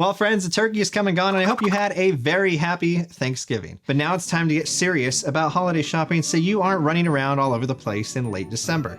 Well, friends, the turkey is come and gone, and I hope you had a very happy Thanksgiving. But now it's time to get serious about holiday shopping so you aren't running around all over the place in late December.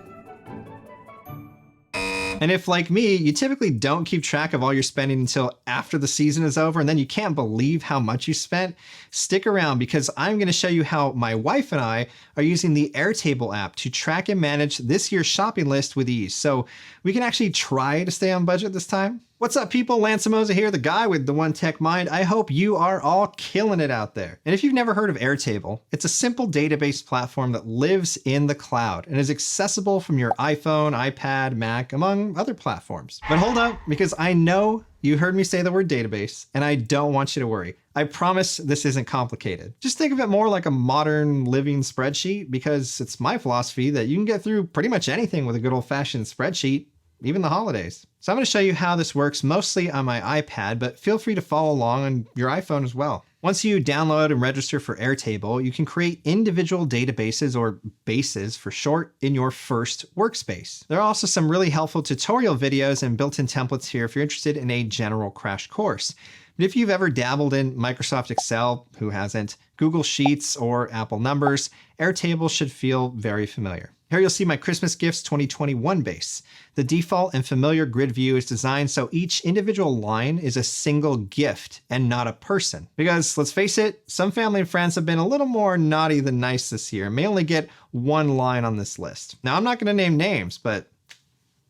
And if, like me, you typically don't keep track of all your spending until after the season is over and then you can't believe how much you spent, stick around because I'm going to show you how my wife and I are using the Airtable app to track and manage this year's shopping list with ease. So we can actually try to stay on budget this time. What's up, people? Lance Samoza here, the guy with the one tech mind. I hope you are all killing it out there. And if you've never heard of Airtable, it's a simple database platform that lives in the cloud and is accessible from your iPhone, iPad, Mac, among other platforms. But hold up, because I know you heard me say the word database, and I don't want you to worry. I promise this isn't complicated. Just think of it more like a modern living spreadsheet, because it's my philosophy that you can get through pretty much anything with a good old-fashioned spreadsheet, even the holidays. So I'm going to show you how this works mostly on my iPad, but feel free to follow along on your iPhone as well. Once you download and register for Airtable, you can create individual databases, or bases for short, in your first workspace. There are also some really helpful tutorial videos and built-in templates here if you're interested in a general crash course. But if you've ever dabbled in Microsoft Excel, who hasn't, Google Sheets, or Apple Numbers, Airtable should feel very familiar. Here you'll see my Christmas Gifts 2021 base. The default and familiar grid view is designed so each individual line is a single gift and not a person. Because let's face it, some family and friends have been a little more naughty than nice this year and may only get one line on this list. Now, I'm not going to name names, but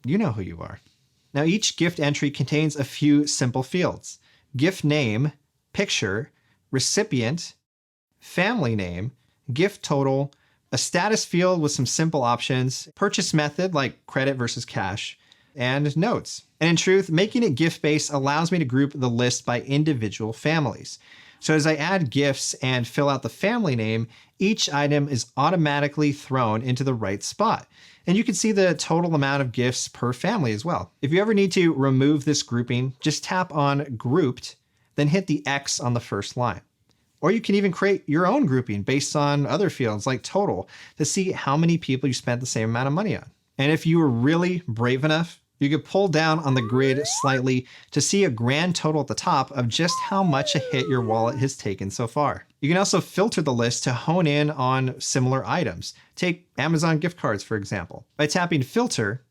you know who you are. Now, each gift entry contains a few simple fields: gift name, picture, recipient, family name, gift total, a status field with some simple options, purchase method like credit versus cash, and notes. And in truth, making it gift-based allows me to group the list by individual families. So as I add gifts and fill out the family name, each item is automatically thrown into the right spot. And you can see the total amount of gifts per family as well. If you ever need to remove this grouping, just tap on Grouped, then hit the X on the first line. Or you can even create your own grouping based on other fields like total to see how many people you spent the same amount of money on. And if you were really brave enough, you could pull down on the grid slightly to see a grand total at the top of just how much a hit your wallet has taken so far. You can also filter the list to hone in on similar items. Take Amazon gift cards, for example. By tapping Filter,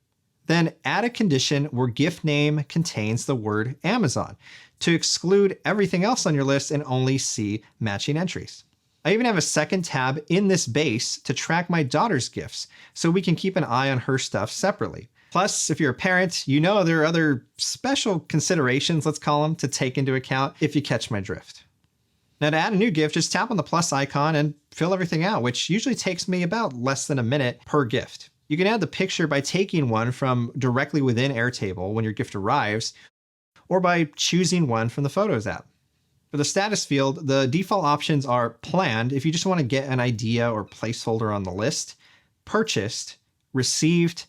then add a condition where gift name contains the word Amazon to exclude everything else on your list and only see matching entries. I even have a second tab in this base to track my daughter's gifts so we can keep an eye on her stuff separately. Plus, if you're a parent, you know there are other special considerations, let's call them, to take into account if you catch my drift. Now to add a new gift, just tap on the plus icon and fill everything out, which usually takes me about less than a minute per gift. You can add the picture by taking one from directly within Airtable when your gift arrives, or by choosing one from the Photos app. For the status field, the default options are planned if you just want to get an idea or placeholder on the list, purchased, received,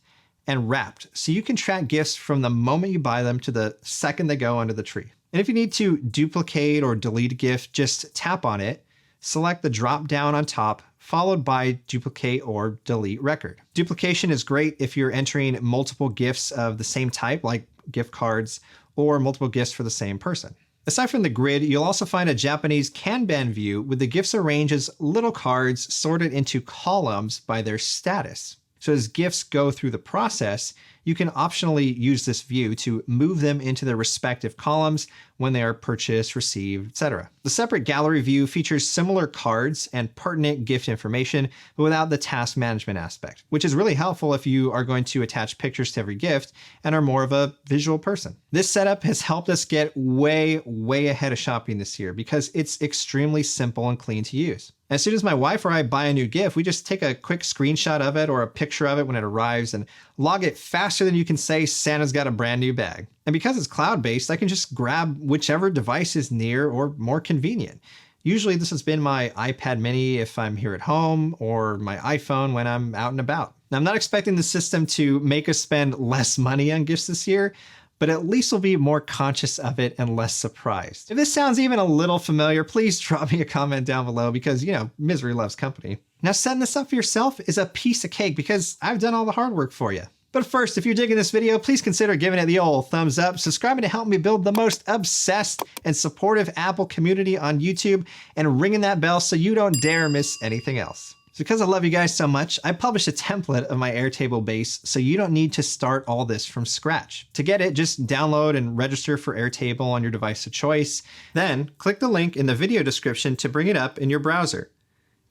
and wrapped, so you can track gifts from the moment you buy them to the second they go under the tree. And if you need to duplicate or delete a gift, just tap on it, select the drop down on top, followed by duplicate or delete record. Duplication is great if you're entering multiple gifts of the same type, like gift cards, or multiple gifts for the same person. Aside from the grid, you'll also find a Japanese Kanban view with the gifts arranged as little cards sorted into columns by their status. So as gifts go through the process, you can optionally use this view to move them into their respective columns when they are purchased, received, etc. The separate gallery view features similar cards and pertinent gift information, but without the task management aspect, which is really helpful if you are going to attach pictures to every gift and are more of a visual person. This setup has helped us get way ahead of shopping this year because it's extremely simple and clean to use. As soon as my wife or I buy a new gift, we just take a quick screenshot of it or a picture of it when it arrives and log it faster than you can say Santa's got a brand new bag. And because it's cloud-based, I can just grab whichever device is near or more convenient. Usually this has been my iPad mini if I'm here at home, or my iPhone when I'm out and about. Now, I'm not expecting the system to make us spend less money on gifts this year, but at least we'll be more conscious of it and less surprised. If this sounds even a little familiar, please drop me a comment down below because, you know, misery loves company. Now, setting this up for yourself is a piece of cake because I've done all the hard work for you. But first, if you're digging this video, please consider giving it the old thumbs up, subscribing to help me build the most obsessed and supportive Apple community on YouTube, and ringing that bell so you don't dare miss anything else. So because I love you guys so much, I published a template of my Airtable base so you don't need to start all this from scratch. To get it, just download and register for Airtable on your device of choice. Then click the link in the video description to bring it up in your browser.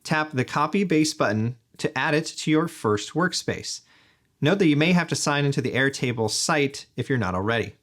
Tap the Copy Base button to add it to your first workspace. Note that you may have to sign into the Airtable site if you're not already.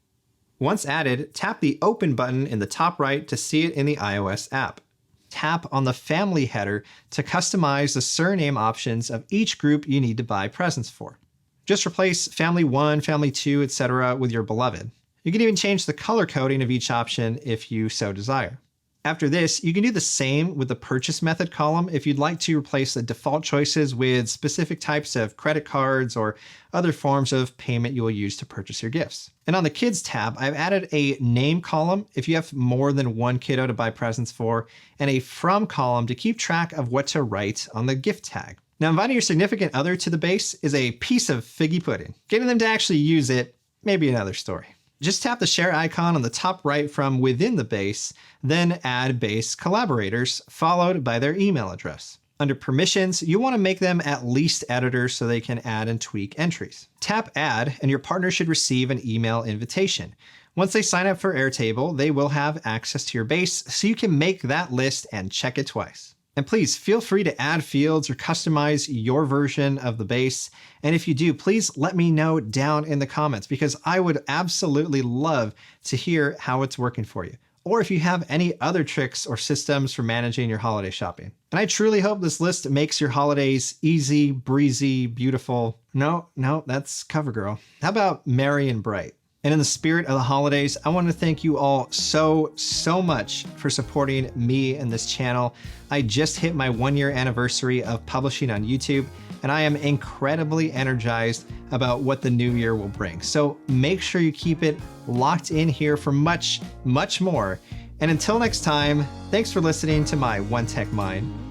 Once added, tap the Open button in the top right to see it in the iOS app. Tap on the Family header to customize the surname options of each group you need to buy presents for. Just replace Family 1, Family 2, etc. with your beloved. You can even change the color coding of each option if you so desire. After this, you can do the same with the purchase method column if you'd like to replace the default choices with specific types of credit cards or other forms of payment you will use to purchase your gifts. And on the kids tab, I've added a name column if you have more than one kiddo to buy presents for, and a from column to keep track of what to write on the gift tag. Now, inviting your significant other to the base is a piece of figgy pudding. Getting them to actually use it may be another story. Just tap the share icon on the top right from within the base, then add base collaborators, followed by their email address. Under permissions, you want to make them at least editors so they can add and tweak entries. Tap add, and your partner should receive an email invitation. Once they sign up for Airtable, they will have access to your base, so you can make that list and check it twice. And please feel free to add fields or customize your version of the base. And if you do, please let me know down in the comments because I would absolutely love to hear how it's working for you. Or if you have any other tricks or systems for managing your holiday shopping. And I truly hope this list makes your holidays easy, breezy, beautiful. No, that's CoverGirl. How about merry and bright? And in the spirit of the holidays, I want to thank you all so much for supporting me and this channel. I just hit my 1-year anniversary of publishing on YouTube, and I am incredibly energized about what the new year will bring. So make sure you keep it locked in here for much more. And until next time, thanks for listening to my One Tech Mind.